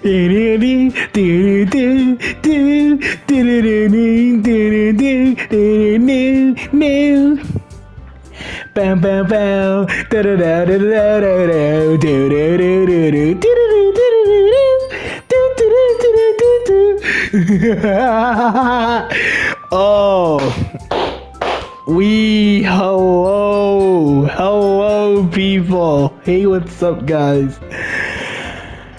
Bam bam bam. Oh, hello people. Hey, what's up guys?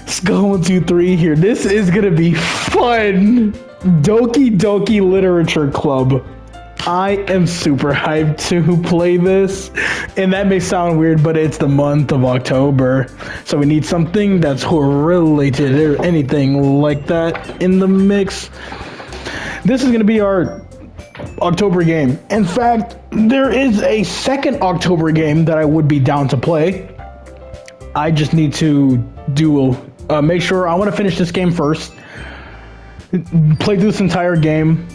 Let's go 1, 2, 3 here. This is gonna be fun. Doki Literature Club. I am super hyped to play this, and that may sound weird, but it's the month of October, so we need something that's related or anything like that in the mix. This is gonna be our October game. In fact, there is a second October game that I would be down to play. I just need to make sure I want to finish this game first, play through this entire game,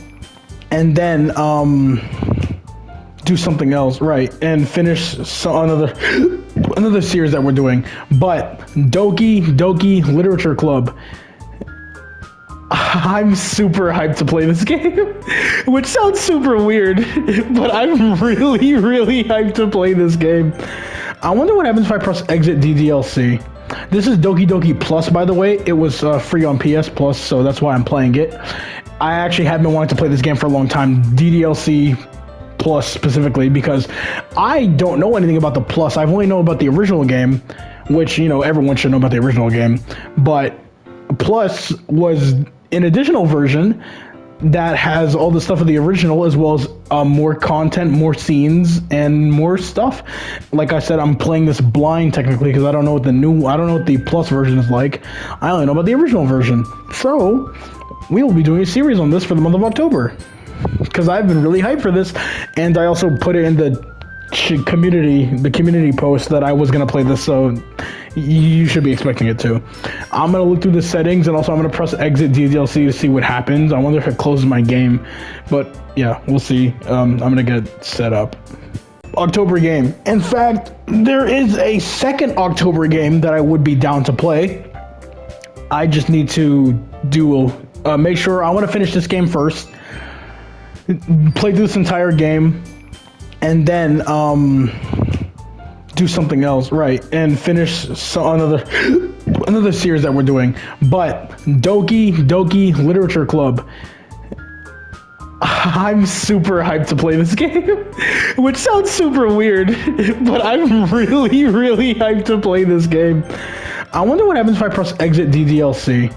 and then do something else, right? And finish another series that we're doing. But Doki Literature Club. I'm super hyped to play this game, which sounds super weird, but I'm really hyped to play this game. I wonder what happens if I press exit DDLC. This is Doki Plus, by the way. It was free on PS Plus, so that's why I'm playing it. I actually have been wanting to play this game for a long time, DDLC Plus specifically, because I don't know anything about the Plus. I've only known about the original game, which, you know, everyone should know about the original game. But Plus was an additional version that has all the stuff of the original, as well as more content, more scenes, and more stuff. Like I said, I'm playing this blind technically because I don't know what the Plus version is like. I only know about the original version. So we will be doing a series on this for the month of October, because I've been really hyped for this, and I also put it in the community post that I was gonna play this, so you should be expecting it too. I'm gonna look through the settings, and also I'm gonna press exit DDLC to see what happens. I wonder if it closes my game, but yeah, we'll see. I'm gonna get set up. October game. In fact, there is a second October game that I would be down to play. I just need to make sure I want to finish this game first, play through this entire game, and then do something else, right? And finish another series that we're doing. But Doki Literature Club. I'm super hyped to play this game, which sounds super weird, but I'm really hyped to play this game. I wonder what happens if I press exit DDLC.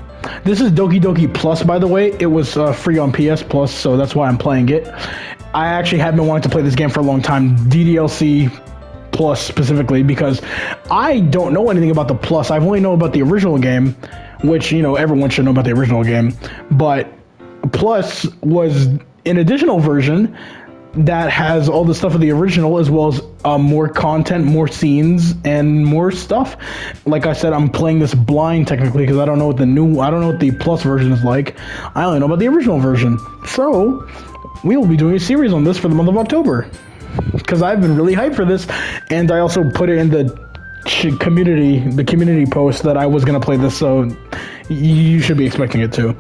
This is Doki Plus, by the way. It was free on PS Plus, so that's why I'm playing it. I actually have been wanting to play this game for a long time, DDLC Plus specifically, because I don't know anything about the Plus. I've only known about the original game, which, you know, everyone should know about the original game. But Plus was an additional version that has all the stuff of the original, as well as more content, more scenes, and more stuff. Like I said, I'm playing this blind technically because I don't know what the Plus version is like. I only know about the original version. So we will be doing a series on this for the month of October, because I've been really hyped for this, and I also put it in the community post that I was gonna play this, so you should be expecting it too.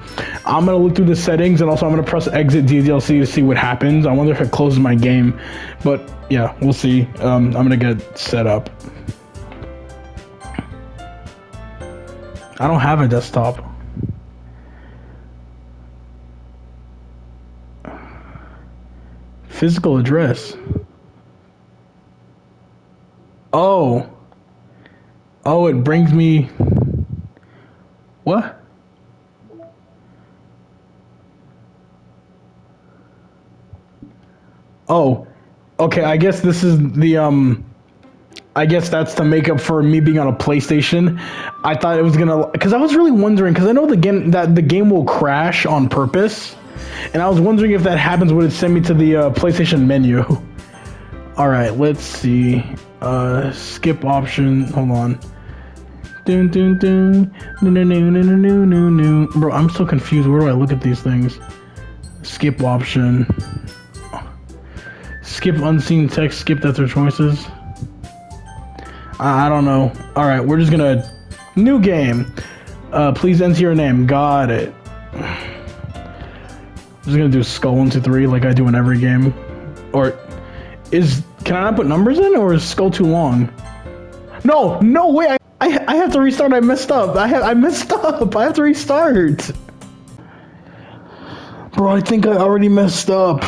I'm gonna look through the settings, and also I'm gonna press exit DDLC to see what happens. I wonder if it closes my game, but yeah, we'll see. I'm gonna get set up. I don't have a desktop. Physical address. Oh, it brings me. What? Oh, okay. I guess this is the I guess that's to make up for me being on a PlayStation. I thought it was gonna, because I was really wondering, because I know the game will crash on purpose, and I was wondering if that happens, would it send me to the PlayStation menu? All right, let's see. Skip option. Hold on. Dun, dun, dun. No, no, no, no, no, no, no. Bro, I'm so confused. Where do I look at these things? Skip option. Skip unseen text. Skip, that's our choices. I don't know. All right, we're just gonna new game. Please enter your name. Got it. I'm just gonna do skull 1, 2, 3 like I do in every game. Or can I not put numbers in, or is skull too long? No, no way! I have to restart. I messed up. I messed up. I have to restart. Bro, I think I already messed up.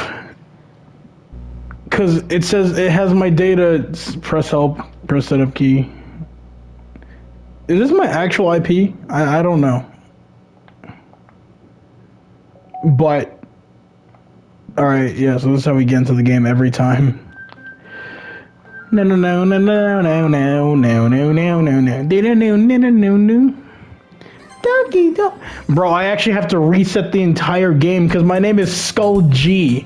Cause it says it has my data. Press help. Press setup key. Is this my actual IP? I don't know. But alright, yeah, so this is how we get into the game every time. No no no no no no no no no no no no no no no no. Doki do. Bro, I actually have to reset the entire game because my name is Skull G.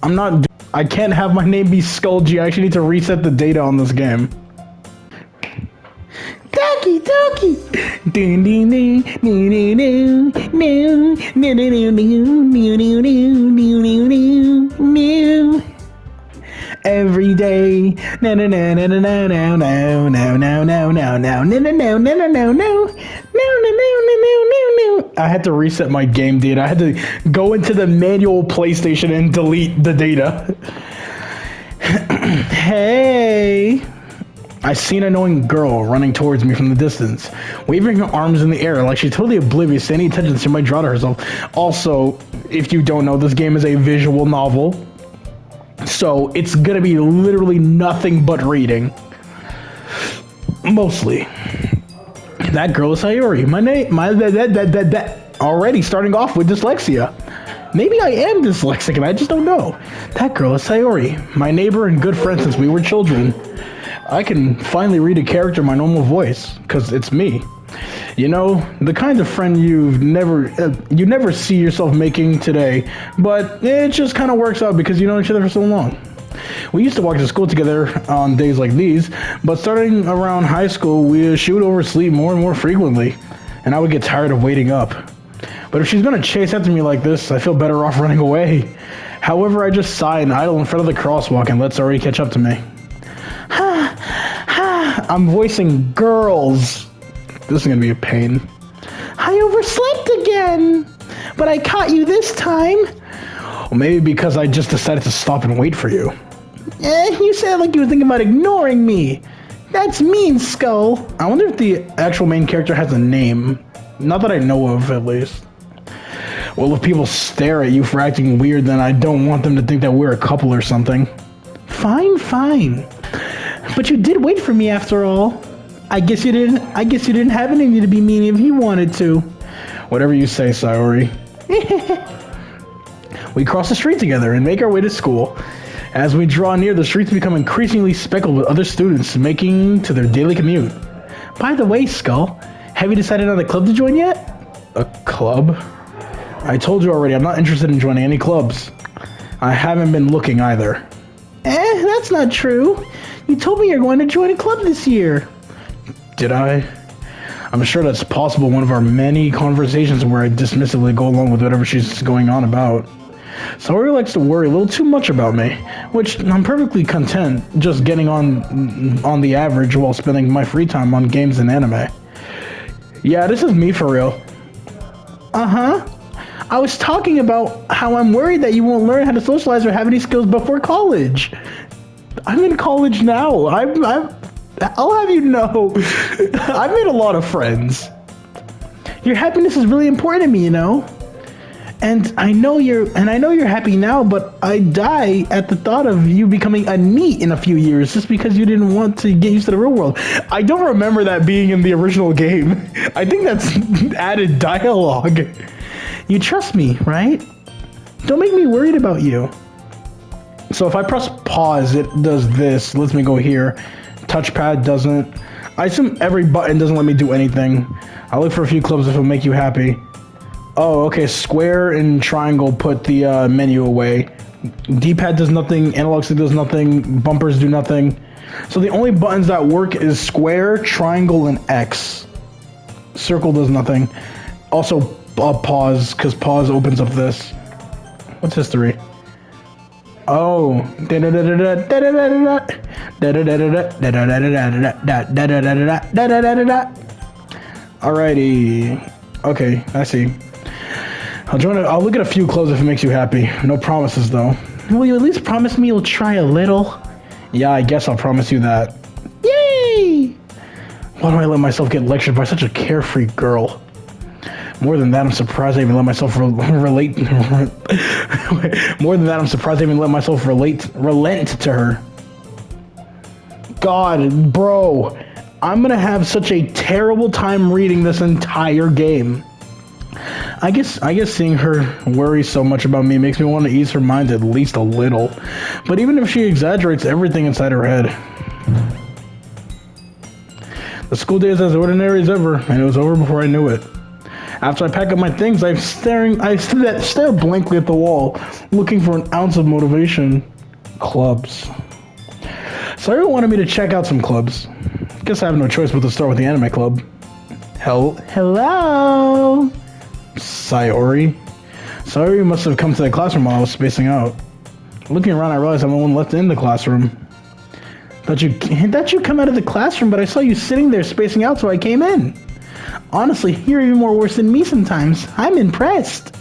I can't have my name be Skull G. I actually need to reset the data on this game. Doki Doki. Every day. No no no no no no no no no no no no no no no no no no no no. I had to reset my game data. I had to go into the manual PlayStation and delete the data. Hey. I see an annoying girl running towards me from the distance, waving her arms in the air like she's totally oblivious to any attention she might draw to herself. Also, if you don't know, this game is a visual novel, so it's gonna be literally nothing but reading. Mostly. That girl is Sayori. Already starting off with dyslexia. Maybe I am dyslexic and I just don't know. That girl is Sayori, my neighbor and good friend since we were children. I can finally read a character in my normal voice, because it's me. You know, the kind of friend you never see yourself making today, but it just kind of works out because you know each other for so long. We used to walk to school together on days like these, but starting around high school, she would oversleep more and more frequently, and I would get tired of waiting up. But if she's gonna chase after me like this, I feel better off running away. However, I just sigh and idle in front of the crosswalk and let Sayori catch up to me. I'm voicing girls. This is gonna be a pain. I overslept again, but I caught you this time. Well, maybe because I just decided to stop and wait for you. You sound like you were thinking about ignoring me. That's mean, Skull. I wonder if the actual main character has a name. Not that I know of, at least. Well, if people stare at you for acting weird, then I don't want them to think that we're a couple or something. Fine, fine. But you did wait for me after all. I guess you didn't have any to be mean if you wanted to. Whatever you say, Sayori. We cross the street together and make our way to school. As we draw near, the streets become increasingly speckled with other students making to their daily commute. By the way, Skull, have you decided on a club to join yet? A club? I told you already, I'm not interested in joining any clubs. I haven't been looking either. That's not true. You told me you're going to join a club this year. Did I? I'm sure that's possible. One of our many conversations where I dismissively go along with whatever she's going on about. Sayori likes to worry a little too much about me, which I'm perfectly content just getting on the average while spending my free time on games and anime. Yeah, this is me for real. Uh-huh. I was talking about how I'm worried that you won't learn how to socialize or have any skills before college. I'm in college now. I'll have you know, I've made a lot of friends. Your happiness is really important to me, you know? And I know you're happy now, but I die at the thought of you becoming a NEET in a few years just because you didn't want to get used to the real world. I don't remember that being in the original game. I think that's added dialogue. You trust me, right? Don't make me worried about you. So if I press pause, it does this. Lets me go here. Touchpad doesn't. I assume every button doesn't let me do anything. I'll look for a few clubs if it'll make you happy. Oh, okay. Square and triangle put the menu away. D-pad does nothing. Analog stick does nothing. Bumpers do nothing. So the only buttons that work is square, triangle, and X. Circle does nothing. Also, pause, because pause opens up this. What's history? Oh. Alrighty. Okay, I see. I'll look at a few clothes if it makes you happy. No promises, though. Will you at least promise me you'll try a little? Yeah, I guess I'll promise you that. Yay! Why do I let myself get lectured by such a carefree girl? More than that, I'm surprised I even let myself relate. More than that, I'm surprised I even let myself relent to her. God, bro, I'm gonna have such a terrible time reading this entire game. I guess seeing her worry so much about me makes me want to ease her mind at least a little. But even if she exaggerates everything inside her head. The school day is as ordinary as ever, and it was over before I knew it. After I pack up my things, I stare blankly at the wall, looking for an ounce of motivation. Clubs. Sayori wanted me to check out some clubs. Guess I have no choice but to start with the anime club. Hello? Sayori must have come to the classroom while I was spacing out. Looking around, I realized I'm the one left in the classroom. Thought you come out of the classroom, but I saw you sitting there spacing out, so I came in. Honestly, you're even more worse than me sometimes. I'm impressed.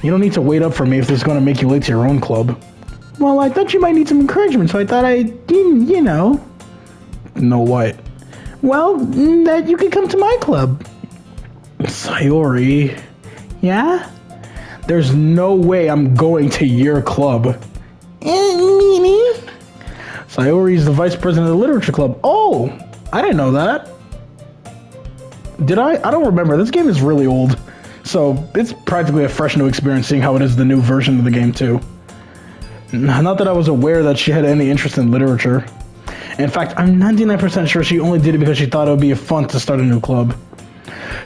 You don't need to wait up for me if this is going to make you late to your own club. Well, I thought you might need some encouragement, so I thought you know. Know what? Well, that you could come to my club. Sayori. Yeah? There's no way I'm going to your club. Sayori is the vice president of the literature club. Oh, I didn't know that. Did I? I don't remember. This game is really old. So it's practically a fresh new experience seeing how it is the new version of the game too. Not that I was aware that she had any interest in literature. In fact, I'm 99% sure she only did it because she thought it would be fun to start a new club.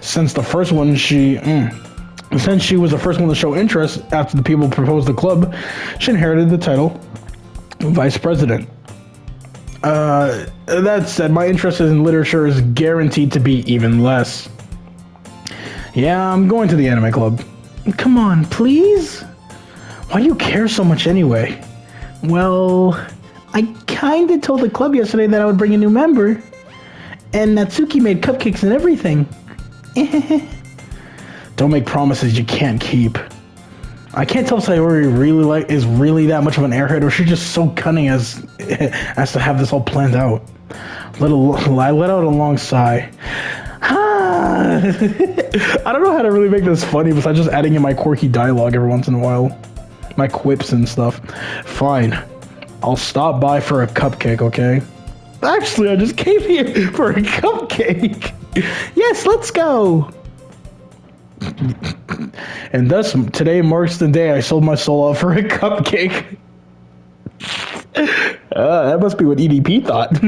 Since she was the first one to show interest after the people proposed the club, she inherited the title Vice President. That said, my interest in literature is guaranteed to be even less. Yeah, I'm going to the anime club. Come on, please? Why do you care so much anyway? Well, I kinda told the club yesterday that I would bring a new member. And Natsuki made cupcakes and everything. Don't make promises you can't keep. I can't tell if Sayori is really that much of an airhead, or she's just so cunning as to have this all planned out. I let out a long sigh. I don't know how to really make this funny besides just adding in my quirky dialogue every once in a while. My quips and stuff. Fine. I'll stop by for a cupcake, okay? Actually, I just came here for a cupcake. Yes, let's go. And thus, today marks the day I sold my soul out for a cupcake. That must be what EDP thought.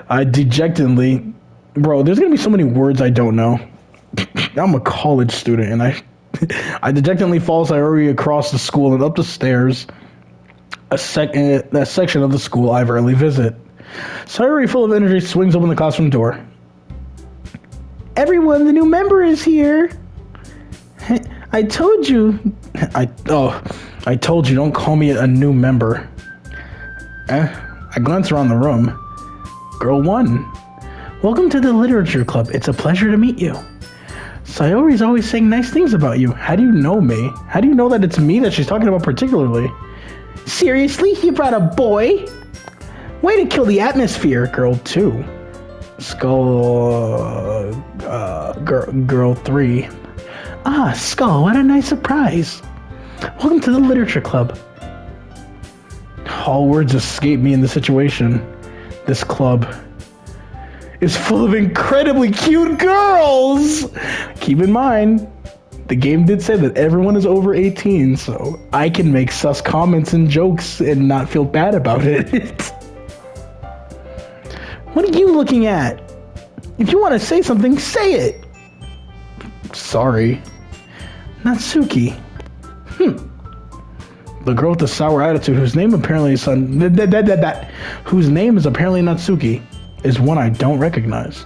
I dejectedly... Bro, there's gonna be so many words I don't know. I'm a college student, and I dejectedly follow Sayori across the school and up the stairs, that section of the school I rarely visit. Sayori, full of energy, swings open the classroom door. Everyone, the new member is here. I told you. I told you, don't call me a new member. I glance around the room. Girl 1. Welcome to the literature club. It's a pleasure to meet you. Sayori's always saying nice things about you. How do you know me? How do you know that it's me that she's talking about particularly? Seriously? You brought a boy? Way to kill the atmosphere, girl 2. Girl 3. Ah, Skull, what a nice surprise. Welcome to the literature club. All words escape me in this situation. This club is full of incredibly cute girls! Keep in mind, the game did say that everyone is over 18, so I can make sus comments and jokes and not feel bad about it. What are you looking at? If you want to say something, say it! Sorry. Natsuki. The girl with the sour attitude, whose name apparently is whose name is apparently Natsuki, is one I don't recognize.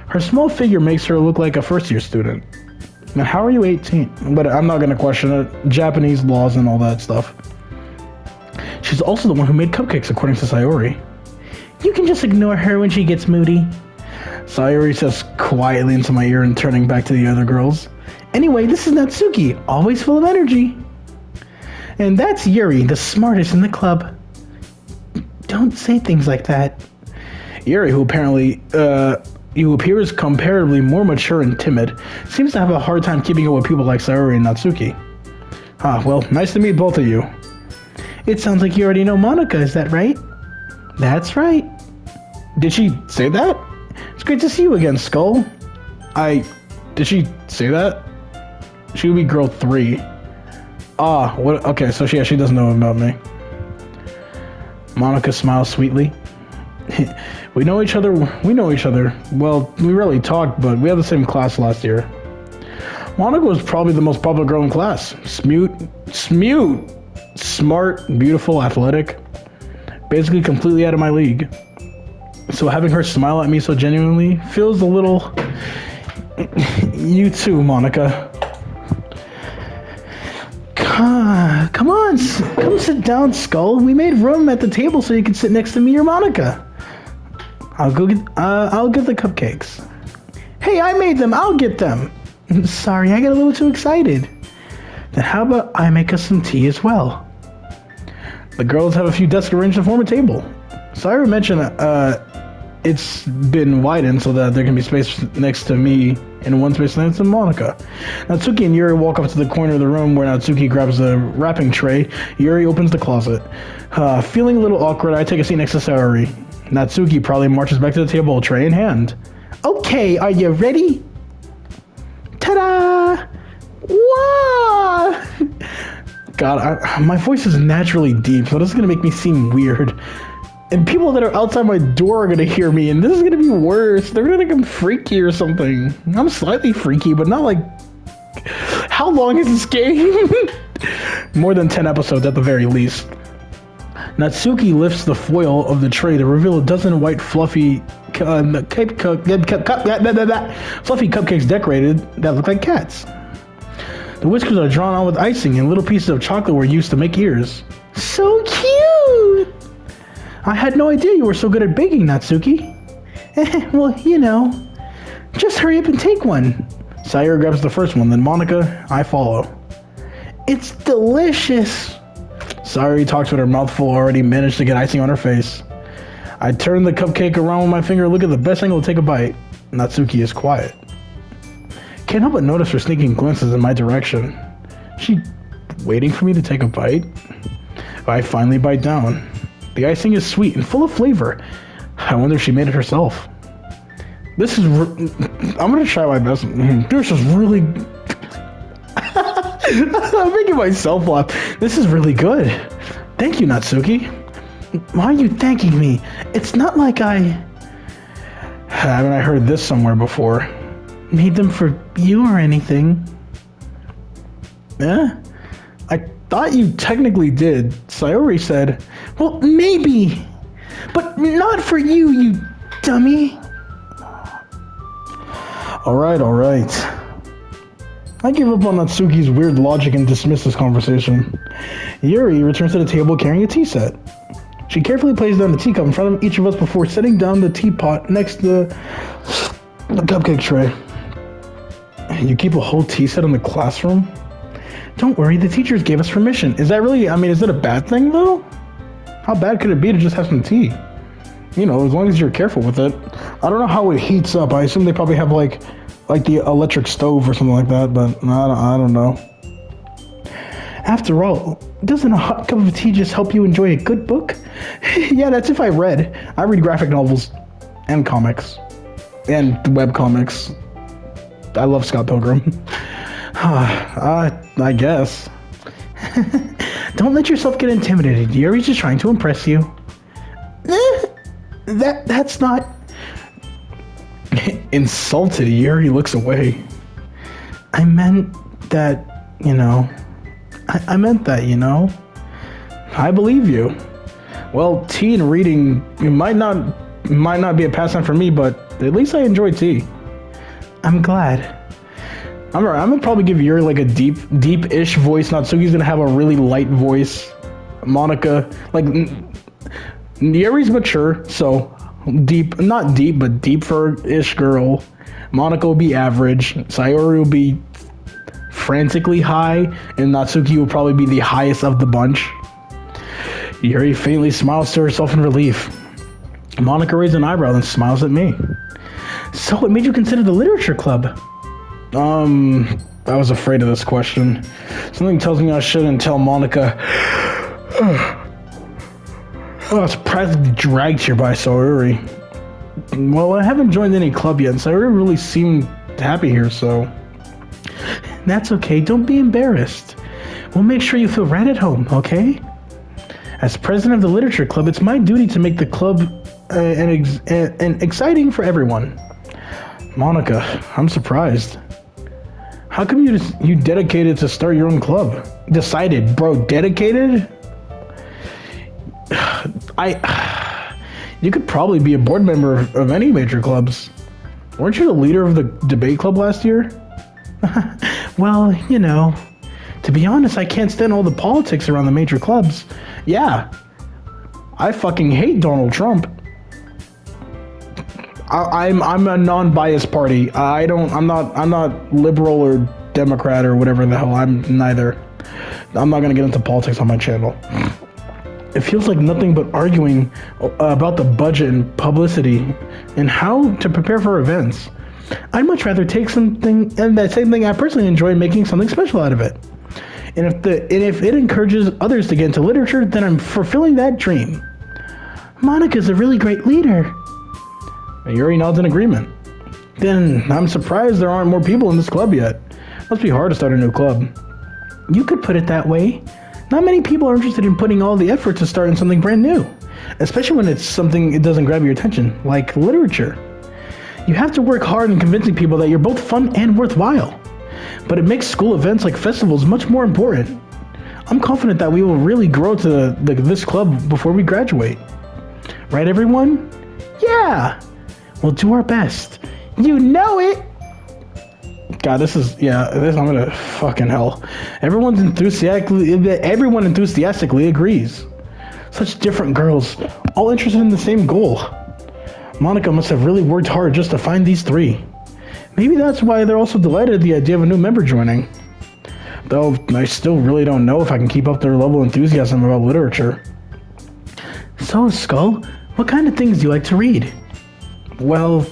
Her small figure makes her look like a first-year student. Now, how are you 18? But I'm not going to question it. Japanese laws and all that stuff. She's also the one who made cupcakes, according to Sayori. You can just ignore her when she gets moody. Sayuri says quietly into my ear and turning back to the other girls. Anyway, this is Natsuki, always full of energy. And that's Yuri, the smartest in the club. Don't say things like that. Yuri, who appears comparatively more mature and timid, seems to have a hard time keeping up with people like Sayuri and Natsuki. Well, nice to meet both of you. It sounds like you already know Monica, is that right? That's right. Did she say that? It's great to see you again, Skull. Did she say that? She would be girl 3. What? Okay, so she doesn't know about me. Monica smiles sweetly. We know each other. Well, we rarely talked, but we had the same class last year. Monica was probably the most popular girl in class. Smart, beautiful, athletic. Basically completely out of my league. So having her smile at me so genuinely feels a little... You too, Monica. Come on, come sit down, Skull. We made room at the table so you can sit next to me or Monica. I'll get the cupcakes. Hey, I made them. I'll get them. Sorry, I got a little too excited. Then how about I make us some tea as well? The girls have a few desks arranged to form a table. Sayuri mentioned it's been widened so that there can be space next to me and one space next to Monica. Natsuki and Yuri walk up to the corner of the room where Natsuki grabs a wrapping tray. Yuri opens the closet. Feeling a little awkward, I take a seat next to Sayuri. Natsuki probably marches back to the table, tray in hand. Okay, are you ready? Ta-da! Wow! God, my voice is naturally deep, so this is gonna make me seem weird. And people that are outside my door are gonna hear me, and this is gonna be worse. They're gonna think I'm freaky or something. I'm slightly freaky, but not like... How long is this game? More than 10 episodes at the very least. Natsuki lifts the foil of the tray to reveal a dozen white fluffy cupcakes decorated that look like cats. The whiskers are drawn on with icing, and little pieces of chocolate were used to make ears. So cute! I had no idea you were so good at baking, Natsuki. Well, you know. Just hurry up and take one. Sayuri grabs the first one, then Monica, I follow. It's delicious. Sayuri talks with her mouth full, already managed to get icing on her face. I turn the cupcake around with my finger, look at the best angle to take a bite. Natsuki is quiet. Can't help but notice her sneaking glances in my direction. She waiting for me to take a bite? I finally bite down. The icing is sweet and full of flavor. I wonder if she made it herself. This is... I'm gonna try my best. This is really... I'm making myself laugh. This is really good. Thank you, Natsuki. Why are you thanking me? It's not like haven't I heard this somewhere before? Made them for you or anything. Eh? I thought you technically did. Sayuri said, well, maybe. But not for you, you dummy. Alright. I give up on Natsuki's weird logic and dismiss this conversation. Yuri returns to the table carrying a tea set. She carefully places down the teacup in front of each of us before setting down the teapot next to the cupcake tray. You keep a whole tea set in the classroom? Don't worry, the teachers gave us permission. Is that really, is it a bad thing though? How bad could it be to just have some tea? You know, as long as you're careful with it. I don't know how it heats up. I assume they probably have like the electric stove or something like that, but I don't know. After all, doesn't a hot cup of tea just help you enjoy a good book? Yeah, that's if I read. I read graphic novels and comics and web comics. I love Scott Pilgrim. I guess. Don't let yourself get intimidated. Yuri's just trying to impress you. That's not... Insulted, Yuri looks away. I meant that, I meant that, I believe you. Well, tea and reading might not be a pastime for me, but at least I enjoy tea. I'm glad. I'm gonna probably give Yuri like a deep-ish voice. Natsuki's gonna have a really light voice. Monica, like, Yuri's mature, so Deep, not deep, but deep for ish girl. Monica will be average. Sayori will be frantically high, and Natsuki will probably be the highest of the bunch. Yuri faintly smiles to herself in relief. Monica raises an eyebrow and smiles at me. So, what made you consider the literature club? I was afraid of this question. Something tells me I shouldn't tell Monica. I was practically dragged here by Sayori. Well, I haven't joined any club yet, and Sayori really seemed happy here, so... That's okay, don't be embarrassed. We'll make sure you feel right at home, okay? As president of the literature club, it's my duty to make the club exciting for everyone. Monica, I'm surprised. How come you dedicated to start your own club? Decided, bro, dedicated? You could probably be a board member of any major clubs. Weren't you the leader of the debate club last year? Well, you know, to be honest, I can't stand all the politics around the major clubs. Yeah, I fucking hate Donald Trump. I'm a non-biased party. I'm not liberal or Democrat or whatever the hell. I'm neither. I'm not gonna get into politics on my channel. It feels like nothing but arguing about the budget and publicity and how to prepare for events. I'd much rather take something, and that same thing I personally enjoy, making something special out of it. And if it encourages others to get into literature, then I'm fulfilling that dream. Monica's a really great leader. Yuri nods in agreement. Then I'm surprised there aren't more people in this club yet. Must be hard to start a new club. You could put it that way. Not many people are interested in putting all the effort to starting something brand new, especially when it's something it doesn't grab your attention, like literature. You have to work hard in convincing people that you're both fun and worthwhile. But it makes school events like festivals much more important. I'm confident that we will really grow to this club before we graduate. Right, everyone? Yeah! We'll do our best. You know it! God, I'm gonna fucking hell. Everyone enthusiastically agrees. Such different girls, all interested in the same goal. Monica must have really worked hard just to find these three. Maybe that's why they're also delighted at the idea of a new member joining. Though, I still really don't know if I can keep up their level of enthusiasm about literature. So, Skull, what kind of things do you like to read? Well,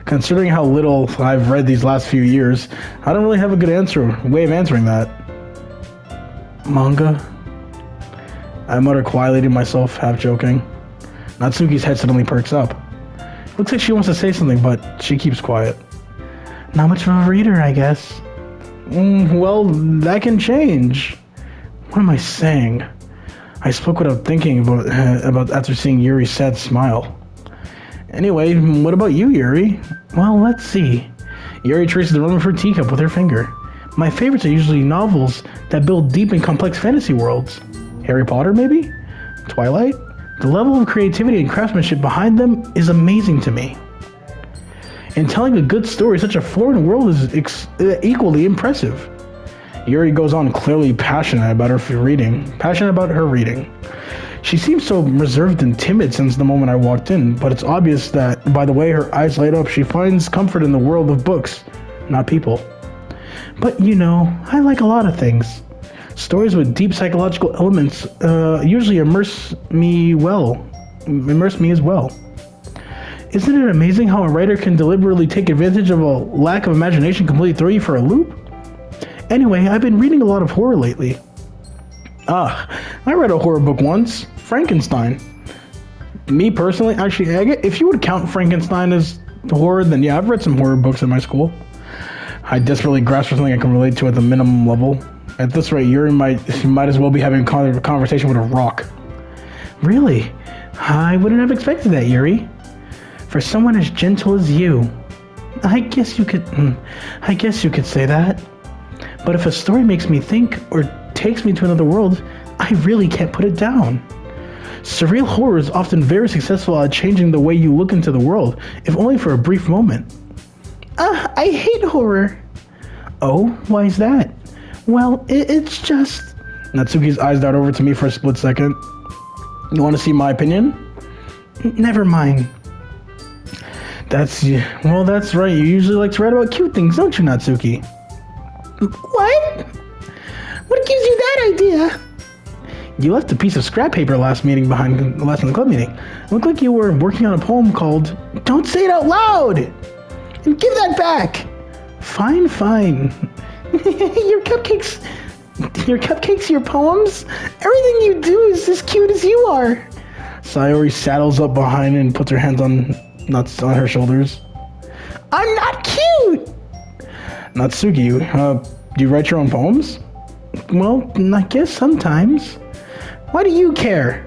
considering how little I've read these last few years, I don't really have a good way of answering that. Manga? I mutter quietly to myself, half joking. Natsuki's head suddenly perks up. Looks like she wants to say something, but she keeps quiet. Not much of a reader, I guess. Well, that can change. What am I saying? I spoke without thinking about after seeing Yuri's sad smile. Anyway, what about you, Yuri? Well, let's see. Yuri traces the rim of her teacup with her finger. My favorites are usually novels that build deep and complex fantasy worlds. Harry Potter, maybe? Twilight? The level of creativity and craftsmanship behind them is amazing to me. And telling a good story in such a foreign world is equally impressive. Yuri goes on, clearly passionate about her reading. She seems so reserved and timid since the moment I walked in, but it's obvious that by the way her eyes light up, she finds comfort in the world of books, not people. But you know, I like a lot of things. Stories with deep psychological elements usually immerse me as well. Isn't it amazing how a writer can deliberately take advantage of a lack of imagination, completely throw you for a loop? Anyway, I've been reading a lot of horror lately. I read a horror book once, Frankenstein. Me personally, actually, if you would count Frankenstein as horror, then yeah, I've read some horror books in my school. I desperately grasp for something I can relate to at the minimum level. At this rate, Yuri might as well be having a conversation with a rock. Really? I wouldn't have expected that, Yuri. For someone as gentle as you. I guess you could say that. But if a story makes me think or takes me to another world, I really can't put it down. Surreal horror is often very successful at changing the way you look into the world, if only for a brief moment. I hate horror. Oh, why is that? Well, it's just... Natsuki's eyes dart over to me for a split second. You want to see my opinion? Never mind. That's right. You usually like to write about cute things, don't you, Natsuki? What? What gives you that idea? You left a piece of scrap paper last in the club meeting. It looked like you were working on a poem called "Don't Say It Out Loud!" And give that back! Fine. Your cupcakes, your poems? Everything you do is as cute as you are. Sayori saddles up behind and puts her hands on her shoulders. I'm not cute! Natsuki, do you write your own poems? Well, I guess sometimes. Why do you care?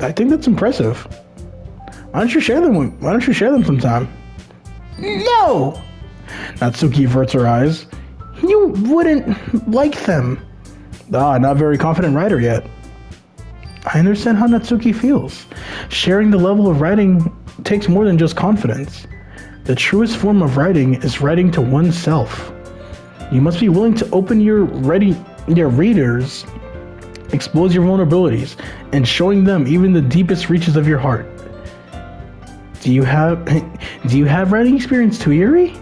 I think that's impressive. Why don't you share them sometime? No! Natsuki averts her eyes. You wouldn't like them. Not very confident writer yet. I understand how Natsuki feels. Sharing the level of writing takes more than just confidence. The truest form of writing is writing to oneself. You must be willing to open your readers, expose your vulnerabilities, and showing them even the deepest reaches of your heart. Do you have writing experience too, Yuri?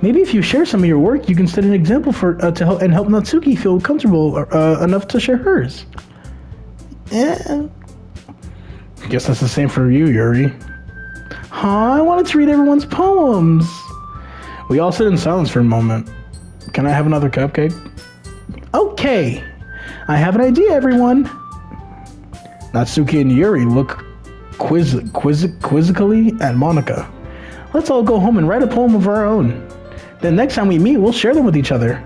Maybe if you share some of your work, you can set an example to help Natsuki feel comfortable enough to share hers. Guess that's the same for you, Yuri. I wanted to read everyone's poems. We all sit in silence for a moment. Can I have another cupcake? Okay. I have an idea, everyone. Natsuki and Yuri look quizzically at Monika. Let's all go home and write a poem of our own. Then next time we meet, we'll share them with each other.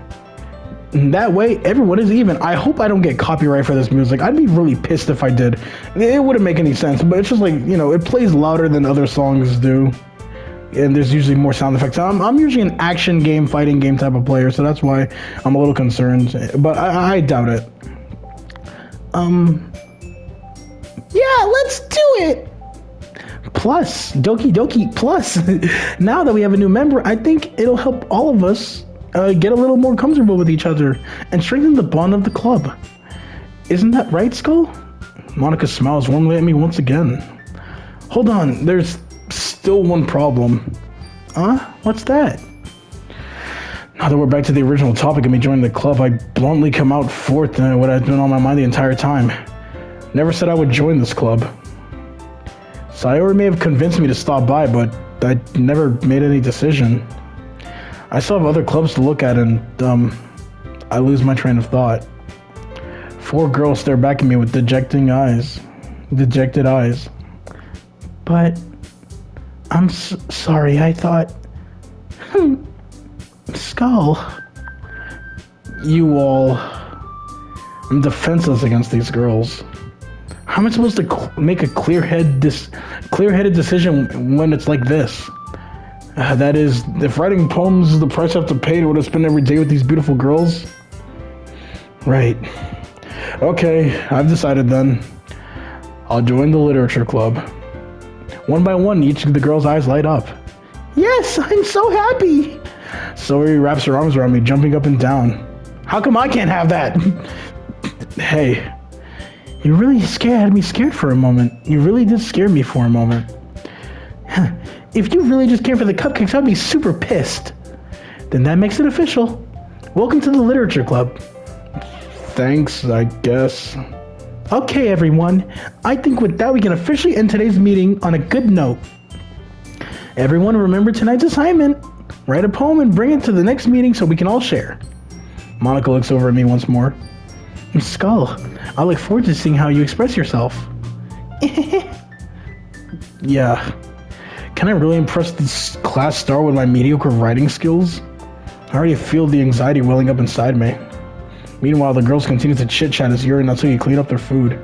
And that way, everyone is even. I hope I don't get copyright for this music. I'd be really pissed if I did. It wouldn't make any sense, but it's just like, it plays louder than other songs do. And there's usually more sound effects. I'm usually an action game, fighting game type of player, so that's why I'm a little concerned. But I doubt it. Yeah, let's do it! Plus, Doki Plus. Now that we have a new member, I think it'll help all of us get a little more comfortable with each other and strengthen the bond of the club. Isn't that right, Skull? Monika smiles warmly at me once again. Hold on, there's still one problem. What's that? Now that we're back to the original topic of me joining the club, I bluntly come out forth what had been on my mind the entire time. Never said I would join this club. Sayori may have convinced me to stop by, but I never made any decision. I still have other clubs to look at, and I lose my train of thought. 4 girls stare back at me with dejected eyes. But I'm sorry, I thought... Skull. You all... I'm defenseless against these girls. How am I supposed to make a clear-headed decision when it's like this? That is, if writing poems is the price I have to pay to spend every day with these beautiful girls? Right. Okay, I've decided then. I'll join the literature club. One by one, each of the girls' eyes light up. Yes, I'm so happy! Sayori wraps her arms around me, jumping up and down. How come I can't have that? Hey, you really had me scared for a moment. You really did scare me for a moment. If you really just came for the cupcakes, I'd be super pissed. Then that makes it official. Welcome to the literature club. Thanks, I guess. Okay, everyone. I think with that, we can officially end today's meeting on a good note. Everyone remember tonight's assignment. Write a poem and bring it to the next meeting so we can all share. Monika looks over at me once more. Skull, I look forward to seeing how you express yourself. Yeah. Can I really impress this class star with my mediocre writing skills? I already feel the anxiety welling up inside me. Meanwhile, the girls continue to chit-chat as Yuri and Natsuki clean up their food.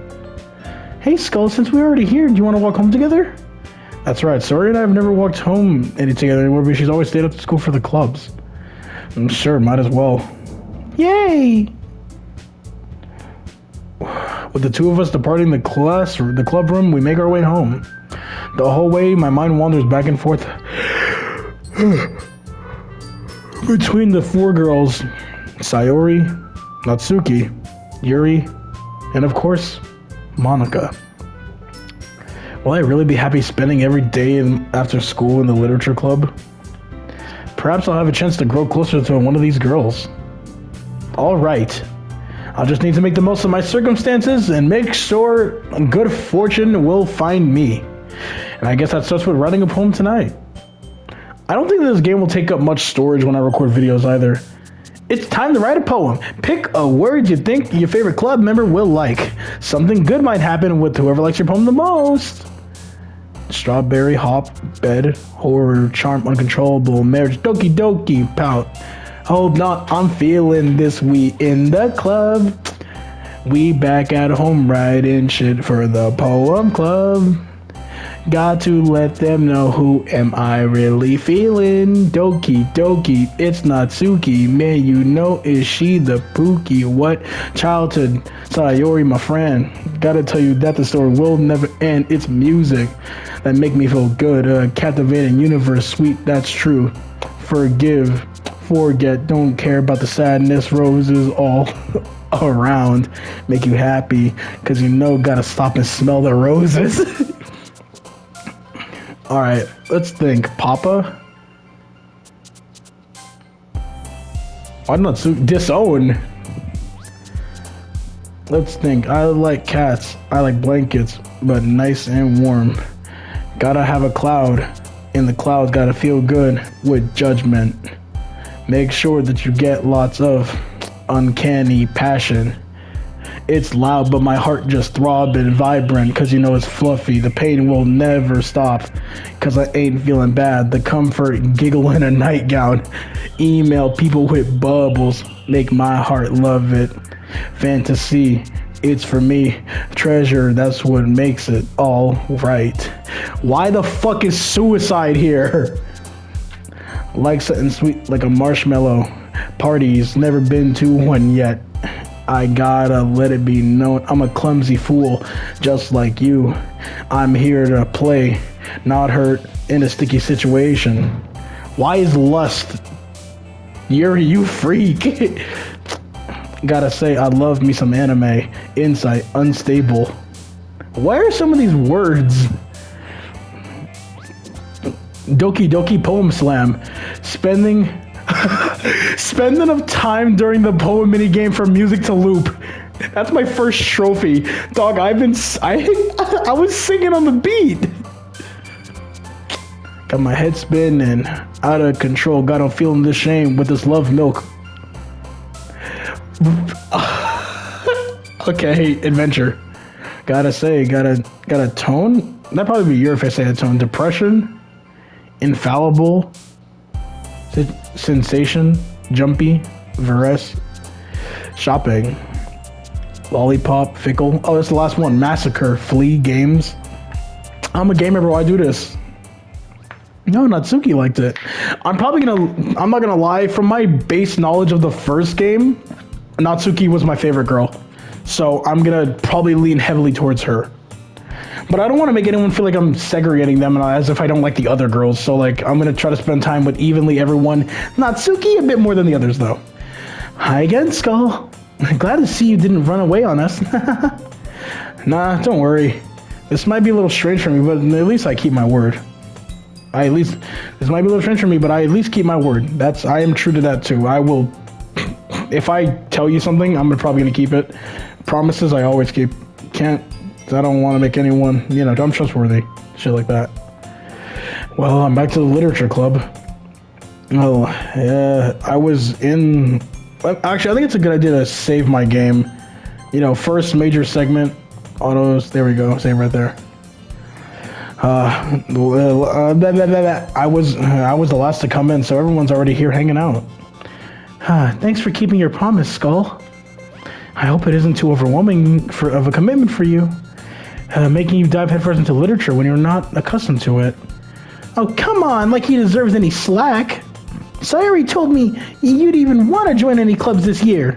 Hey, Skull, since we're already here, do you want to walk home together? That's right, Sayori and I have never walked home together anymore, but she's always stayed up to school for the clubs. I'm sure, might as well. Yay! With the two of us departing the club room, we make our way home. The whole way, my mind wanders back and forth between the 4 girls, Sayori, Natsuki, Yuri, and of course, Monika. Will I really be happy spending every day after school in the literature club? Perhaps I'll have a chance to grow closer to one of these girls. Alright. I'll just need to make the most of my circumstances and make sure good fortune will find me. And I guess that starts with writing a poem tonight. I don't think this game will take up much storage when I record videos either. It's time to write a poem. Pick a word you think your favorite club member will like. Something good might happen with whoever likes your poem the most. Strawberry, hop, bed, horror, charm, uncontrollable, marriage, doki doki, pout. Hope not, I'm feeling this, we in the club. We back at home writing shit for the poem club. Got to let them know who am I really feeling. Doki doki, it's not Suki. Man, you know, is she the Pookie? What childhood Sayori, my friend. Gotta tell you that the story will never end. It's music that make me feel good. A captivating universe, sweet, that's true. Forgive, forget, don't care about the sadness. Roses all around make you happy, cause you know gotta stop and smell the roses. All right, let's think. Papa? Why not disown? Let's think. I like cats. I like blankets, but nice and warm. Gotta have a cloud. In the clouds, gotta feel good with judgment. Make sure that you get lots of uncanny passion. It's loud, but my heart just throbbing, vibrant, cause you know it's fluffy. The pain will never stop, cause I ain't feeling bad. The comfort, giggle in a nightgown. Email people with bubbles, make my heart love it. Fantasy, it's for me. Treasure, that's what makes it all right. Why the fuck is suicide here? Like something sweet, like a marshmallow. Parties, never been to one yet. I gotta let it be known I'm a clumsy fool, just like you. I'm here to play, not hurt in a sticky situation. Why is lust? You freak. Gotta say, I love me some anime. Insight, unstable. Why are some of these words? Doki Doki Poem Slam. Spend enough time during the poem minigame for music to loop. That's my first trophy. Dog, I was singing on the beat. Got my head spinning, out of control. God, I'm feeling the shame with this love milk. Okay, adventure. Gotta say, got a tone? That'd probably be your if I say a tone. Depression, infallible, sensation, jumpy, verse, shopping, lollipop, fickle. Oh, that's the last one. Massacre, flee, games. I'm a gamer, bro. I do this. No, Natsuki liked it. I'm not gonna lie. From my base knowledge of the first game, Natsuki was my favorite girl. So I'm gonna probably lean heavily towards her. But I don't want to make anyone feel like I'm segregating them as if I don't like the other girls. So like, I'm going to try to spend time with evenly everyone. Natsuki a bit more than the others though. Hi again, Skull. Glad to see you didn't run away on us. Nah, don't worry. This might be a little strange for me, but at least I keep my word. This might be a little strange for me, but I at least keep my word. I am true to that too. I will, if I tell you something, I'm probably going to keep it. Promises I always keep. I don't want to make anyone, I'm trustworthy. Shit like that. Well, I'm back to the literature club. Oh, yeah, I was in... Actually, I think it's a good idea to save my game. First major segment, autos, there we go, save right there. I was the last to come in, so everyone's already here hanging out. Thanks for keeping your promise, Skull. I hope it isn't too overwhelming of a commitment for you. Making you dive headfirst into literature when you're not accustomed to it. Oh, come on, like he deserves any slack. Sayori told me you'd even want to join any clubs this year.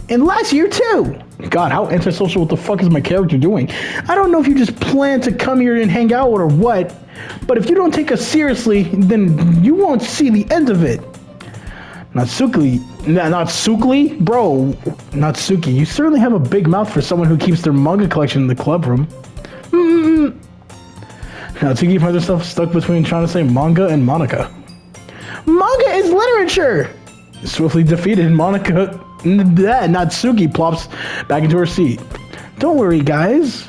And last year, too. God, how antisocial what the fuck is my character doing? I don't know if you just plan to come here and hang out or what, but if you don't take us seriously, then you won't see the end of it. Natsuki, bro, Natsuki, you certainly have a big mouth for someone who keeps their manga collection in the club room. Tiki finds herself stuck between trying to say manga and Monica. Manga is literature! Swiftly defeated, Monica, Natsuki plops back into her seat. Don't worry, guys.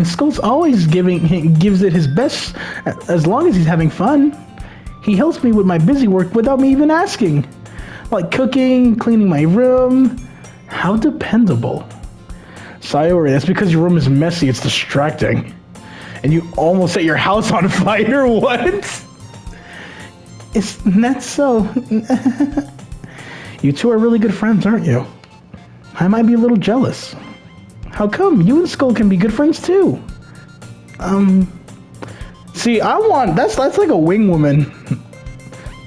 Skull's always gives it his best as long as he's having fun. He helps me with my busy work without me even asking. Like cooking, cleaning my room. How dependable. Sayori, that's because your room is messy, it's distracting. And you almost set your house on fire, what? Isn't that so? You two are really good friends, aren't you? I might be a little jealous. How come? You and Skull can be good friends too. See, that's like a wing woman.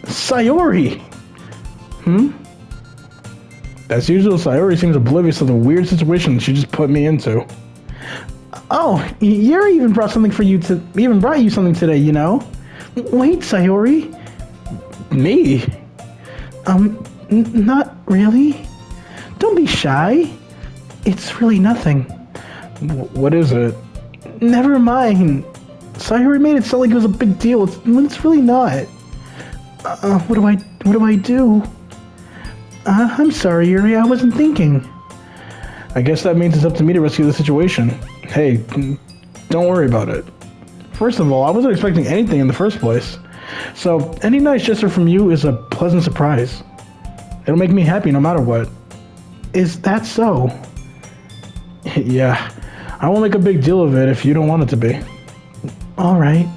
Sayori. As usual, Sayori seems oblivious to the weird situation she just put me into. Oh, Yuri even brought you something today, you know? Wait, Sayori. Me? Not really. Don't be shy. It's really nothing. What is it? Never mind. Sayori made it sound like it was a big deal. It's really not. What do I do? I'm sorry, Yuri. I wasn't thinking. I guess that means it's up to me to rescue the situation. Hey, don't worry about it. First of all, I wasn't expecting anything in the first place. So, any nice gesture from you is a pleasant surprise. It'll make me happy no matter what. Is that so? Yeah, I won't make a big deal of it if you don't want it to be. Alright.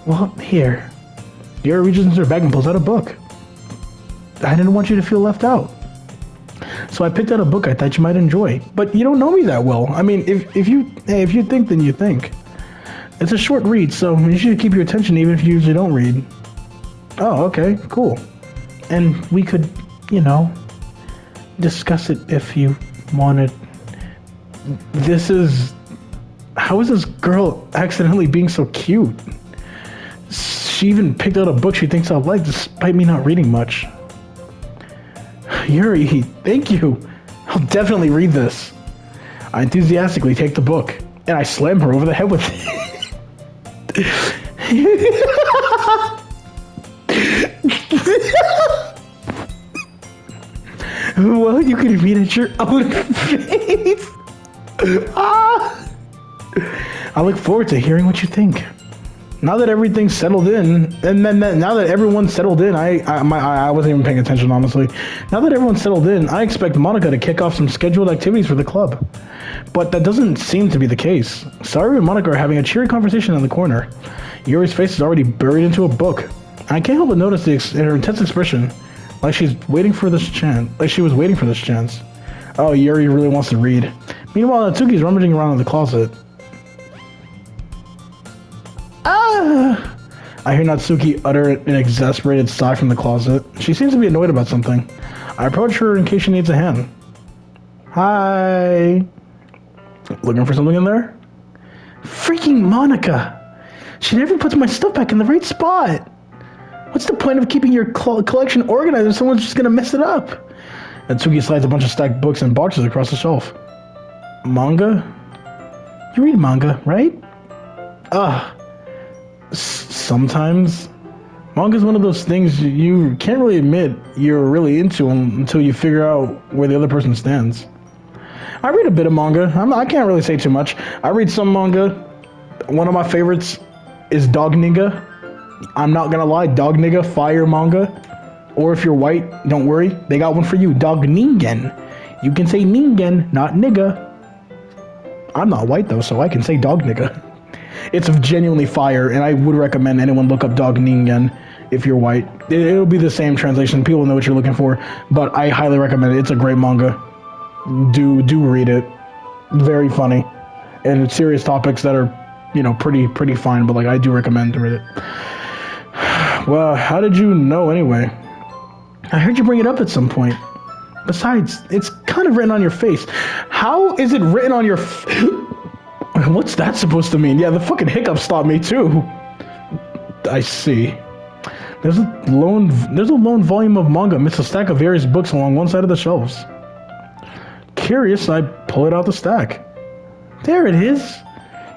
Well, here. Yuri reaches into her bag and pulls out a book. I didn't want you to feel left out. So I picked out a book I thought you might enjoy. But you don't know me that well. I mean, if you think, then you think. It's a short read, so you should keep your attention even if you usually don't read. Oh, okay, cool. And we could, discuss it if you wanted. How is this girl accidentally being so cute? She even picked out a book she thinks I'll like despite me not reading much. Yuri, thank you. I'll definitely read this. I enthusiastically take the book, and I slam her over the head with it. Well, you can read at your own pace. I look forward to hearing what you think. Now that everything's settled in, now that everyone's settled in, I wasn't even paying attention, honestly. Now that everyone's settled in, I expect Monica to kick off some scheduled activities for the club. But that doesn't seem to be the case. Sayori and Monica are having a cheery conversation in the corner. Yuri's face is already buried into a book. I can't help but notice her intense expression, like she was waiting for this chance. Oh, Yuri really wants to read. Meanwhile, Natsuki's rummaging around in the closet. I hear Natsuki utter an exasperated sigh from the closet. She seems to be annoyed about something. I approach her in case she needs a hand. Hi. Looking for something in there? Freaking Monica! She never puts my stuff back in the right spot! What's the point of keeping your collection organized if someone's just gonna mess it up? Natsuki slides a bunch of stacked books and boxes across the shelf. Manga? You read manga, right? Sometimes. Manga's one of those things you can't really admit you're really into until you figure out where the other person stands. I read a bit of manga. I can't really say too much. I read some manga. One of my favorites is Dog Nigga. I'm not gonna lie, Dog Nigga, fire manga. Or if you're white, don't worry, they got one for you, Dog Ningen. You can say Ningen, not nigga. I'm not white though, so I can say Dog Nigga. It's genuinely fire, and I would recommend anyone look up Dog Ningen if you're white. It'll be the same translation. People know what you're looking for, but I highly recommend it. It's a great manga. Do read it. Very funny, and it's serious topics that are, pretty fine. But I do recommend to read it. Well, how did you know anyway? I heard you bring it up at some point. Besides, it's kind of written on your face. How is it written on your? What's that supposed to mean? Yeah, the fucking hiccup stopped me too. I see. There's a lone volume of manga amidst a stack of various books along one side of the shelves. Curious, I pull it out the stack. There it is.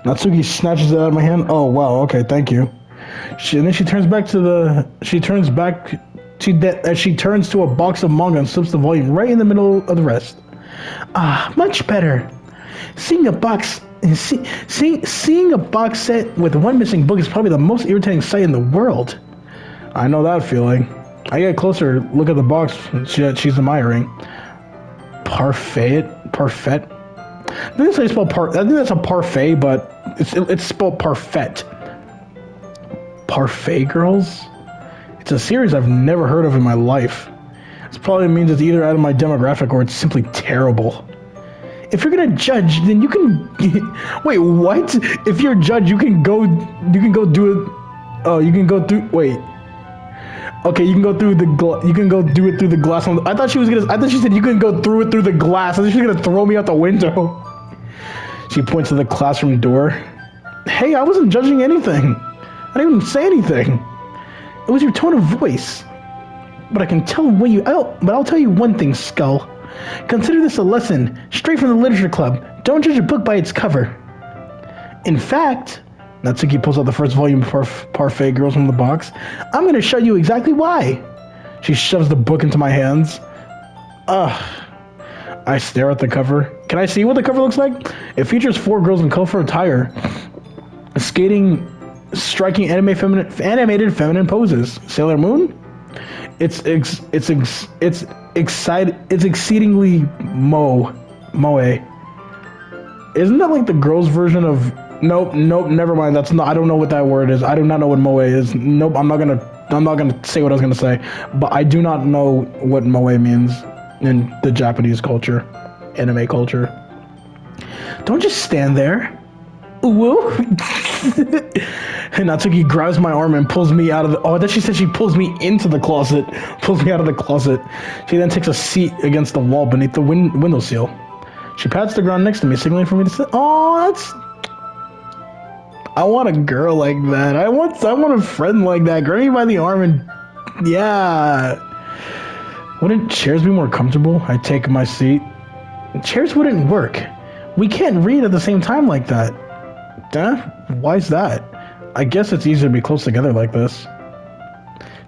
Natsuki snatches it out of my hand. Oh wow, okay, thank you. And then she turns back to the. She turns back to that as she turns to a box of manga and slips the volume right in the middle of the rest. Ah, much better. Seeing a box. Seeing a box set with one missing book is probably the most irritating sight in the world. I know that feeling. I get closer, look at the box she's admiring. Parfait. I think that's spelled I think that's a parfait, but it's spelled parfait. Parfait Girls? It's a series I've never heard of in my life. This probably means it's either out of my demographic or it's simply terrible. If you're gonna judge, then you can. Wait, what? If you're a judge, you can go do it. Oh, you can go through. Wait. Okay, you can go through the. You can go do it through the glass. I thought she said you can go through it through the glass. I thought she was gonna throw me out the window. She points to the classroom door. Hey, I wasn't judging anything. I didn't even say anything. It was your tone of voice. But I can tell what you. But I'll tell you one thing, Skull. Consider this a lesson, straight from the literature club. Don't judge a book by its cover. In fact, Natsuki pulls out the first volume of Parfait Girls from the box. I'm going to show you exactly why. She shoves the book into my hands. I stare at the cover. Can I see what the cover looks like? It features 4 girls in colorful attire, skating, striking animated feminine poses. Sailor Moon? It's exceedingly moe. Isn't that like the girls' version of? Nope. Never mind. That's not. I don't know what that word is. I do not know what moe is. Nope. I'm not gonna say what I was gonna say. But I do not know what moe means in the Japanese culture, anime culture. Don't just stand there. Woo! And Natsuki grabs my arm and pulls me out of the. Oh, I thought she said she pulls me into the closet. Pulls me out of the closet. She then takes a seat against the wall beneath the windowsill. She pats the ground next to me, signaling for me to sit. Oh, that's. I want a girl like that. I want a friend like that. Grab me by the arm and. Yeah. Wouldn't chairs be more comfortable? I take my seat. Chairs wouldn't work. We can't read at the same time like that. Huh? Why's that? I guess it's easier to be close together like this.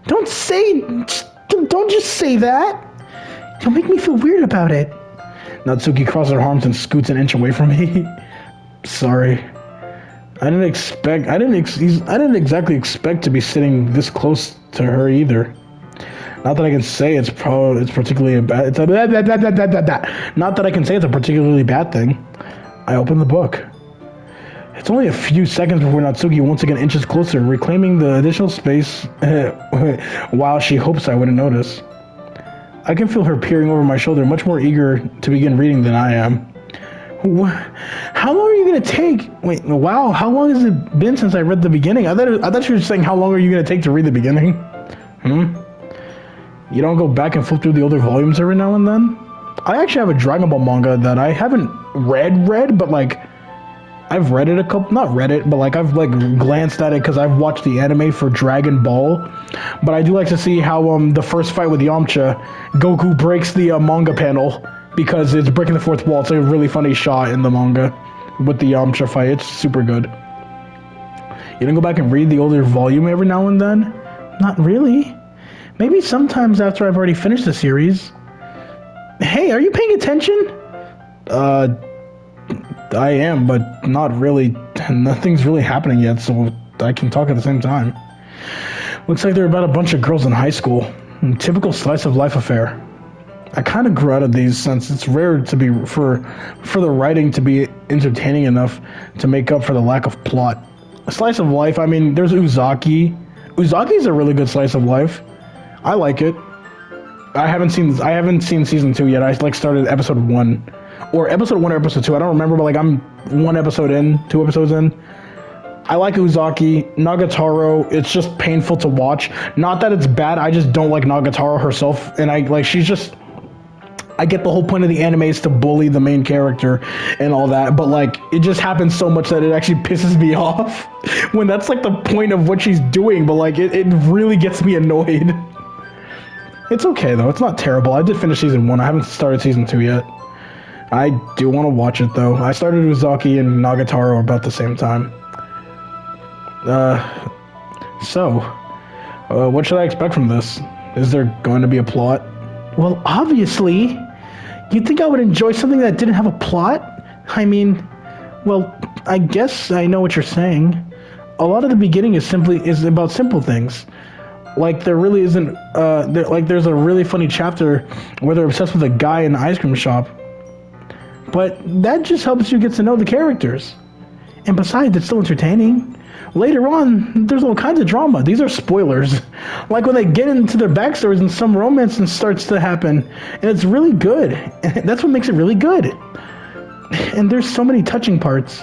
Don't just say that. You'll make me feel weird about it. Natsuki crosses her arms and scoots an inch away from me. Sorry. I didn't exactly expect to be sitting this close to her either. Not that I can say it's particularly a bad. Not that I can say it's a particularly bad thing. I open the book. It's only a few seconds before Natsuki once again inches closer, reclaiming the additional space while she hopes I wouldn't notice. I can feel her peering over my shoulder, much more eager to begin reading than I am. How long are you going to take? Wait, wow, how long has it been since I read the beginning? I thought you were saying how long are you going to take to read the beginning? You don't go back and flip through the older volumes every now and then? I actually have a Dragon Ball manga that I haven't read, but like, I've read it not read it, but like I've like glanced at it because I've watched the anime for Dragon Ball. But I do like to see how the first fight with Yamcha, Goku breaks the manga panel because it's breaking the fourth wall. It's a really funny shot in the manga with the Yamcha fight. It's super good. You didn't go back and read the older volume every now and then? Not really. Maybe sometimes after I've already finished the series. Hey, are you paying attention? I am, but not really. Nothing's really happening yet, so I can talk at the same time. Looks like they're about a bunch of girls in high school. Typical slice of life affair. I kind of grew out of these since it's rare to be for the writing to be entertaining enough to make up for the lack of plot. A slice of life, I mean, there's Uzaki. Uzaki's a really good slice of life. I like it. I haven't seen season 2 yet. I like started episode 1. Or episode 1 or episode 2, I don't remember, but like I'm 1 episode in, 2 episodes in. I like Uzaki. Nagatoro, it's just painful to watch. Not that it's bad, I just don't like Nagatoro herself. And I get the whole point of the anime is to bully the main character and all that, but like it just happens so much that it actually pisses me off when that's like the point of what she's doing, but like it really gets me annoyed. It's okay though, it's not terrible. I did finish season 1, I haven't started season 2 yet. I do want to watch it though. I started Uzaki and Nagatoro about the same time. What should I expect from this? Is there going to be a plot? Well, obviously. You'd think I would enjoy something that didn't have a plot? I mean, well, I guess I know what you're saying. A lot of the beginning is about simple things. Like there really isn't there's a really funny chapter where they're obsessed with a guy in an ice cream shop. But that just helps you get to know the characters. And besides, it's still entertaining. Later on, there's all kinds of drama. These are spoilers. Like when they get into their backstories and some romance starts to happen. And it's really good. That's what makes it really good. And there's so many touching parts.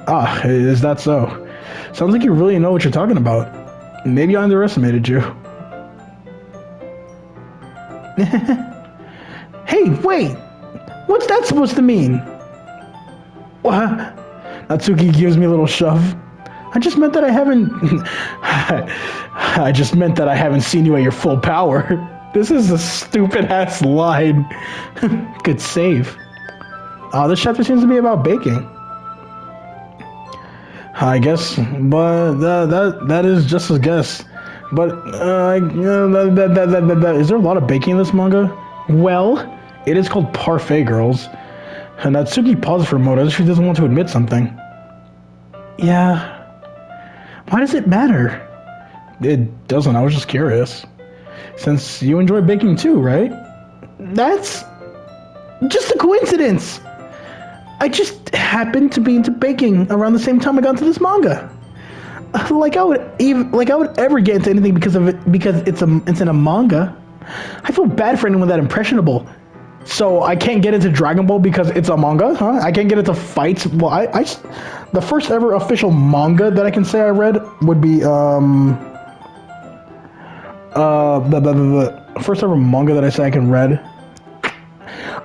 Ah, is that so? Sounds like you really know what you're talking about. Maybe I underestimated you. Hey, wait! What's that supposed to mean? What? Natsuki gives me a little shove. I just meant that I haven't seen you at your full power. This is a stupid ass line. Good save. This chapter seems to be about baking. I guess, but that is just a guess. But is there a lot of baking in this manga? Well, it is called Parfait Girls. And Natsuki paused for a moment as if she doesn't want to admit something. Yeah. Why does it matter? It doesn't. I was just curious. Since you enjoy baking too, right? That's just a coincidence. I just happened to be into baking around the same time I got into this manga. Like I would ever get into anything because it's in a manga. I feel bad for anyone that impressionable. So I can't get into Dragon Ball because it's a manga, huh? I can't get into fights. Well, the first ever official manga that I can say I read would be the first ever manga that I say I can read.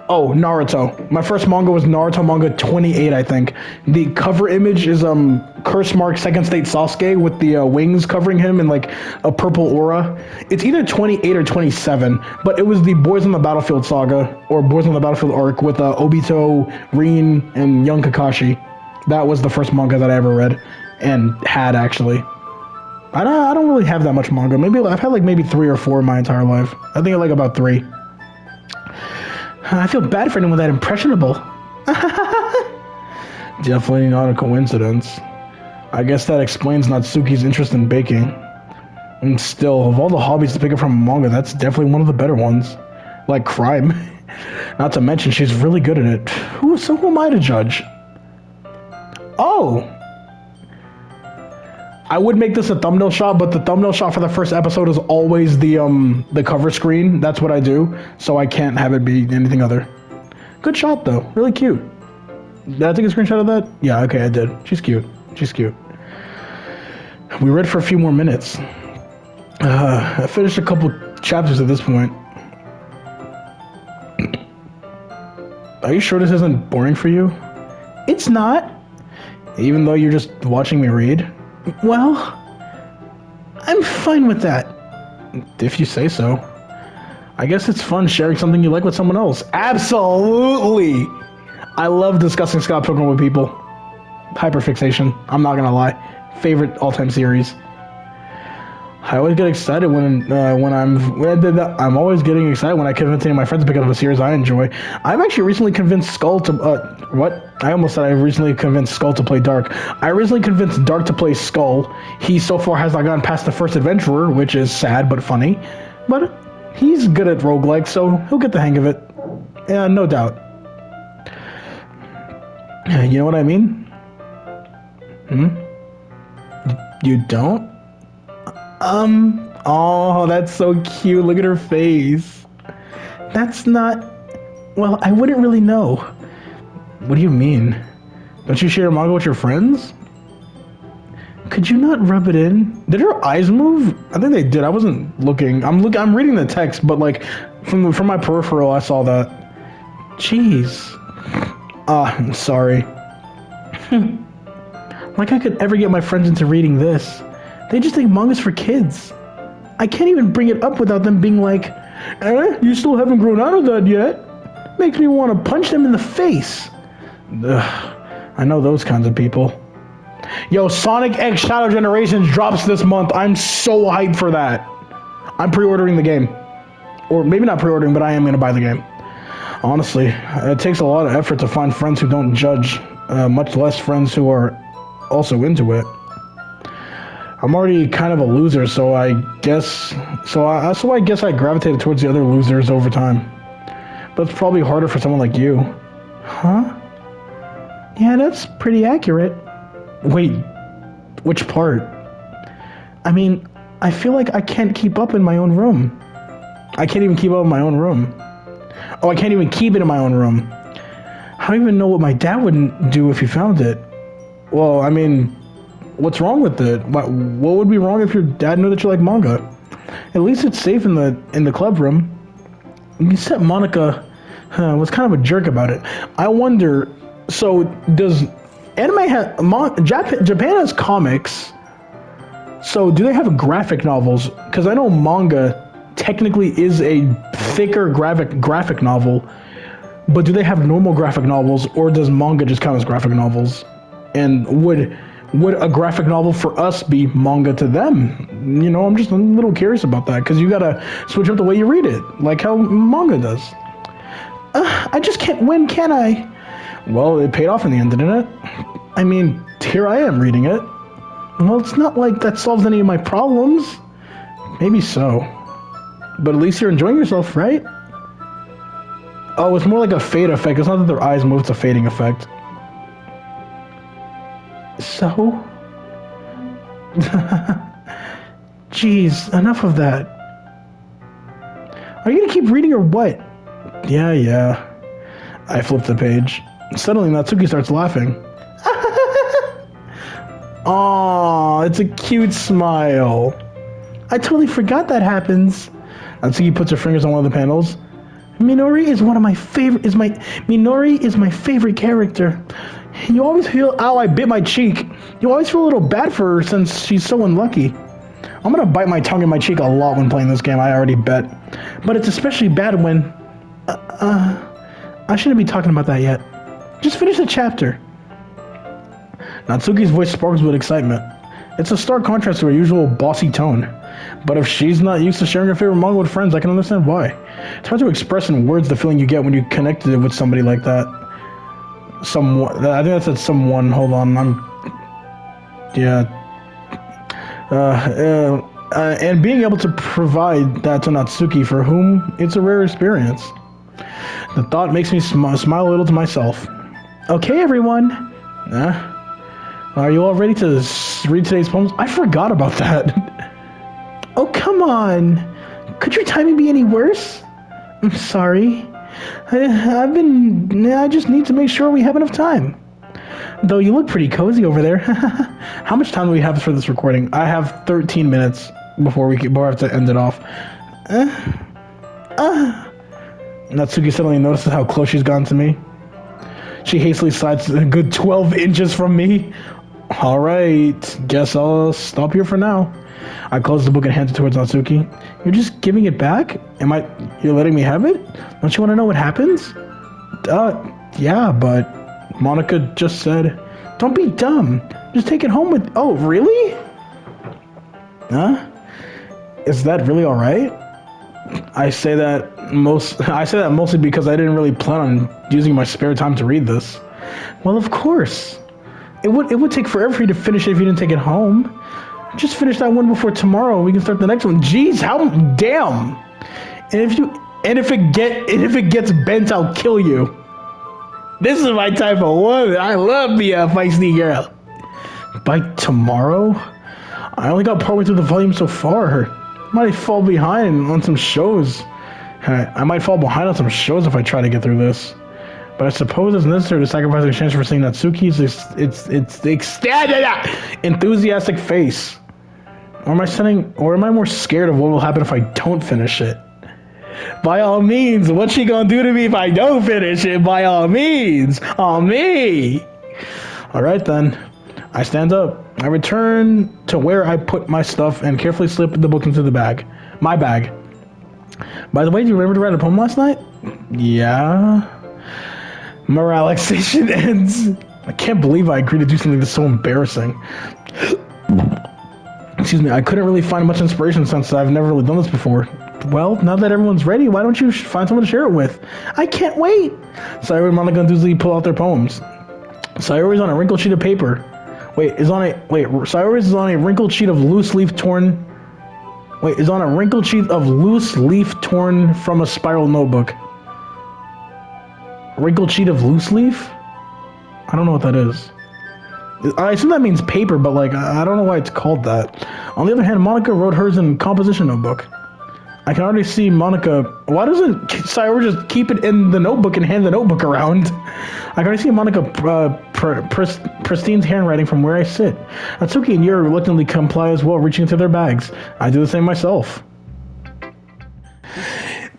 Oh, Naruto. My first manga was Naruto manga 28, I think. The cover image is curse mark second state Sasuke with the wings covering him in like a purple aura. It's either 28 or 27, but it was the Boys on the Battlefield saga or Boys on the Battlefield arc with Obito, Rin, and young Kakashi. That was the first manga that I ever read and had actually. I don't really have that much manga. Maybe I've had like maybe 3 or 4 in my entire life. I think I like about 3. I feel bad for anyone that impressionable. Definitely not a coincidence. I guess that explains Natsuki's interest in baking. And still, of all the hobbies to pick up from a manga, that's definitely one of the better ones. Like crime. Not to mention, she's really good at it. So who am I to judge? Oh! I would make this a thumbnail shot, but the thumbnail shot for the first episode is always the cover screen. That's what I do, so I can't have it be anything other. Good shot though, really cute. Did I take a screenshot of that? Yeah, okay, I did. She's cute. She's cute. We read for a few more minutes. I finished a couple chapters at this point. Are you sure this isn't boring for you? It's not. Even though you're just watching me read? Well, I'm fine with that. If you say so. I guess it's fun sharing something you like with someone else. Absolutely! I love discussing Scott Pilgrim with people. Hyperfixation, I'm not gonna lie. Favorite all-time series. I always get excited I'm always getting excited when I convince any of my friends to pick up a series I enjoy. I've actually recently convinced Skull to I almost said I recently convinced Skull to play Dark. I recently convinced Dark to play Skull. He so far has not gotten past the first adventurer, which is sad but funny. But he's good at roguelikes, so he'll get the hang of it. Yeah, no doubt. You know what I mean? You don't? Oh, that's so cute. Look at her face. That's not... Well, I wouldn't really know. What do you mean? Don't you share a manga with your friends? Could you not rub it in? Did her eyes move? I think they did. I wasn't looking. I'm reading the text, but like from my peripheral, I saw that. Jeez. I'm sorry. Like I could ever get my friends into reading this. They just think manga's for kids. I can't even bring it up without them being like, you still haven't grown out of that yet. Makes me want to punch them in the face. Ugh, I know those kinds of people. Yo, Sonic X Shadow Generations drops this month. I'm so hyped for that. I'm pre-ordering the game. Or maybe not pre-ordering, but I am going to buy the game. Honestly, it takes a lot of effort to find friends who don't judge, much less friends who are also into it. I'm already kind of a loser, so I guess I gravitated towards the other losers over time. But it's probably harder for someone like you. Huh? Yeah, that's pretty accurate. Wait, which part? I mean, I feel like I can't keep up in my own room. I can't even keep up in my own room. Oh, I can't even keep it in my own room. I don't even know what my dad would do if he found it. Well, I mean, what's wrong with it? What would be wrong if your dad knew that you like manga? At least it's safe in the club room. Except Monica was kind of a jerk about it. I wonder, so does anime have... Japan has comics, so do they have graphic novels? Because I know manga technically is a thicker graphic novel, but do they have normal graphic novels, or does manga just count as graphic novels? And would a graphic novel for us be manga to them? You know, I'm just a little curious about that, because you gotta switch up the way you read it, like how manga does. I just can't win, can I? Well, it paid off in the end, didn't it? I mean, here I am reading it. Well, it's not like that solves any of my problems. Maybe so. But at least you're enjoying yourself, right? Oh, it's more like a fade effect. It's not that their eyes move, it's a fading effect. So? Jeez, enough of that. Are you gonna keep reading or what? Yeah. I flipped the page. Suddenly, Natsuki starts laughing. Aww, it's a cute smile. I totally forgot that happens. Natsuki puts her fingers on one of the panels. Minori is my favorite character. You always feel... Ow, I bit my cheek. You always feel a little bad for her since she's so unlucky. I'm gonna bite my tongue in my cheek a lot when playing this game, I already bet. But it's especially bad when... I shouldn't be talking about that yet. Just finish the chapter. Natsuki's voice sparkles with excitement. It's a stark contrast to her usual bossy tone. But if she's not used to sharing her favorite manga with friends, I can understand why. It's hard to express in words the feeling you get when you connected with somebody like that. Someone, I think I said someone, hold on, and being able to provide that to Natsuki, for whom it's a rare experience. The thought makes me smile a little to myself. Okay, everyone. Are you all ready to read today's poems? I forgot about that. Oh, come on. Could your timing be any worse? I'm sorry. I just need to make sure we have enough time. Though you look pretty cozy over there. How much time do we have for this recording? I have 13 minutes before I have to end it off. Natsuki suddenly notices how close she's gotten to me. She hastily slides a good 12 inches from me. Alright, guess I'll stop here for now. I close the book and hand it towards Natsuki. You're just giving it back? You're letting me have it? Don't you want to know what happens? Yeah, but Monica just said, don't be dumb. Just take it home with... Oh, really? Huh? Is that really alright? I say that mostly because I didn't really plan on using my spare time to read this. Well, of course. It would take forever for you to finish it if you didn't take it home. Just finish that one before tomorrow. We can start the next one. Jeez, how damn! And if it gets bent, I'll kill you. This is my type of woman. I love me a feisty girl. By tomorrow? I only got partway through the volume so far. Might fall behind on some shows. I might fall behind on some shows if I try to get through this. But I suppose it's necessary to sacrifice a chance for seeing Natsuki's it's ecstatic, enthusiastic face. Or am I more scared of what will happen if I don't finish it? By all means, what's she gonna do to me if I don't finish it? By all means, on me. Alright then. I stand up. I return to where I put my stuff and carefully slip the book into the bag. My bag. By the way, do you remember to write a poem last night? Yeah. My relaxation ends. I can't believe I agreed to do something that's so embarrassing. Excuse me, I couldn't really find much inspiration since I've never really done this before. Well, now that everyone's ready, why don't you find someone to share it with? I can't wait! Sayori and Monica usually pull out their poems. Sayori's on a wrinkled sheet of paper. Sayori's is on a wrinkled sheet of loose leaf torn... is on a wrinkled sheet of loose leaf torn from a spiral notebook. Wrinkled sheet of loose leaf? I don't know what that is. I assume that means paper, but like, I don't know why it's called that. On the other hand, Monica wrote hers in composition notebook. I can already see Monica... Why doesn't Sayori just keep it in the notebook and hand the notebook around? I can already see Monica Pristine's handwriting from where I sit. Natsuki and Yuri reluctantly comply as well, reaching into their bags. I do the same myself.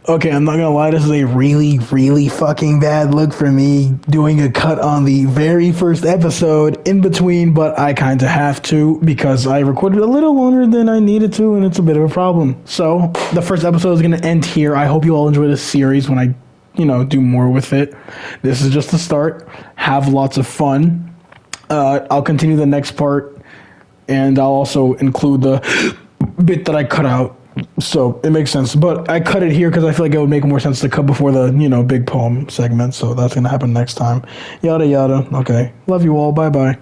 Okay, I'm not gonna lie, this is a really, really fucking bad look for me doing a cut on the very first episode in between, but I kinda have to because I recorded a little longer than I needed to and it's a bit of a problem. So, the first episode is gonna end here. I hope you all enjoy this series when I, do more with it. This is just the start. Have lots of fun. I'll continue the next part and I'll also include the bit that I cut out. So it makes sense, but I cut it here because I feel like it would make more sense to cut before the big poem segment. So that's gonna happen next time. Yada yada. Okay, love you all. Bye bye.